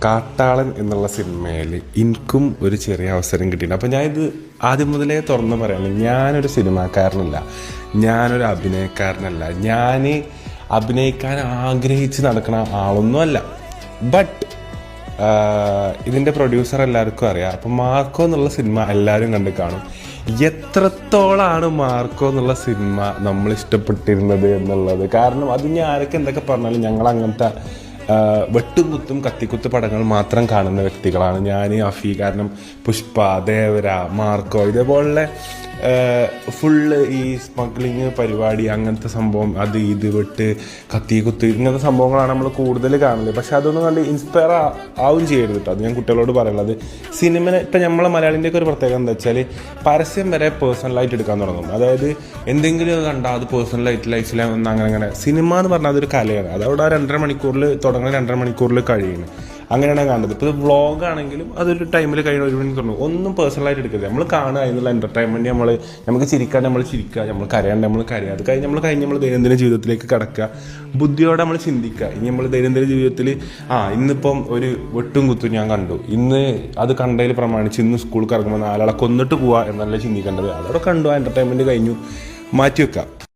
കാട്ടാളൻ എന്നുള്ള സിനിമയിൽ എനിക്കും ഒരു ചെറിയ അവസരം കിട്ടിയിട്ടുണ്ട്. അപ്പോൾ ഞാനിത് ആദ്യം മുതലേ തുറന്ന് പറയാണ്, ഞാനൊരു സിനിമാക്കാരനല്ല, ഞാനൊരു അഭിനയക്കാരനല്ല, ഞാൻ അഭിനയിക്കാൻ ആഗ്രഹിച്ച് നടക്കുന്ന ആളൊന്നുമല്ല. ബട്ട് ഇതിൻ്റെ പ്രൊഡ്യൂസർ എല്ലാവർക്കും അറിയാം. അപ്പോൾ മാർക്കോ എന്നുള്ള സിനിമ എല്ലാവരും കണ്ട് കാണും. എത്രത്തോളമാണ് മാർക്കോ എന്നുള്ള സിനിമ നമ്മൾ ഇഷ്ടപ്പെട്ടിരുന്നത് എന്നുള്ളത്, കാരണം അത് ഞാൻ ആരൊക്കെ എന്തൊക്കെ പറഞ്ഞാലും ഞങ്ങൾ അങ്ങനത്തെ വെട്ടും കുത്തും കത്തിക്കുത്ത് പടങ്ങൾ മാത്രം കാണുന്ന വ്യക്തികളാണ് ഞാൻ, അഫി. കാരണം പുഷ്പ, ദേവര, മാർക്കോ ഇതേപോലെ ഫുള്ള് ഈ സ്മഗ്ലിങ് പരിപാടി, അങ്ങനത്തെ സംഭവം, അത് ഇത് വെട്ട് കത്തിക്കുത്ത് ഇങ്ങനത്തെ സംഭവങ്ങളാണ് നമ്മൾ കൂടുതൽ കാണുന്നത്. പക്ഷെ അതൊന്നും കണ്ട് ഇൻസ്പയർ ആവും ചെയ്യരുത് കേട്ടോ. അത് ഞാൻ കുട്ടികളോട് പറയുന്നത്. സിനിമ ഇപ്പം നമ്മളെ മലയാളിൻ്റെയൊക്കെ ഒരു പ്രത്യേകത എന്താ വെച്ചാൽ പരസ്യം വരെ പേഴ്സണലായിട്ട് എടുക്കാൻ തുടങ്ങും. അതായത് എന്തെങ്കിലും കണ്ടാൽ അത് പേഴ്സണലായിട്ട് ലൈഫിൽ ഒന്ന് അങ്ങനെ. സിനിമ എന്ന് പറഞ്ഞാൽ അതൊരു കലയാണ്. അതവിടെ 2.5 മണിക്കൂറിൽ തുടങ്ങുന്ന 2.5 മണിക്കൂറിൽ കഴിയുന്നു. അങ്ങനെയാണ് കാണുന്നത്. ഇപ്പോൾ വ്ളോഗാണെങ്കിലും അതൊരു ടൈമിൽ കഴിയുന്ന 1 മണിക്കൂർ. ഒന്നും പേഴ്സണലായിട്ട് എടുക്കരുത്. നമ്മൾ കാണുക, അതിനുള്ള എൻ്റർടൈൻമെൻറ്റ് നമുക്ക് ചിരിക്കാൻ നമ്മൾ ചിരിക്കുക, നമ്മൾ കരയാണ്ട് നമ്മൾ കരയുക. അത് കഴിഞ്ഞ് നമ്മൾ ദൈനംദിന ജീവിതത്തിലേക്ക് കടക്കുക, ബുദ്ധിയോടെ നമ്മൾ ചിന്തിക്കുക. ഇനി നമ്മൾ ദൈനംദിന ജീവിതത്തിൽ ഇന്നിപ്പം ഒരു വെട്ടും കുത്തും ഞാൻ കണ്ടു, ഇന്ന് അത് കണ്ടതിൽ പ്രമാണിച്ച് ഇന്ന് സ്കൂളിൽ ഇറങ്ങുമ്പോൾ 4 ആളെ കൊന്നിട്ട് പോവുക എന്നല്ല ചിന്തിക്കേണ്ടത്. അതോടെ കണ്ടു, എൻ്റർടൈൻമെൻറ്റ് കഴിഞ്ഞു, മാറ്റി വെക്കുക.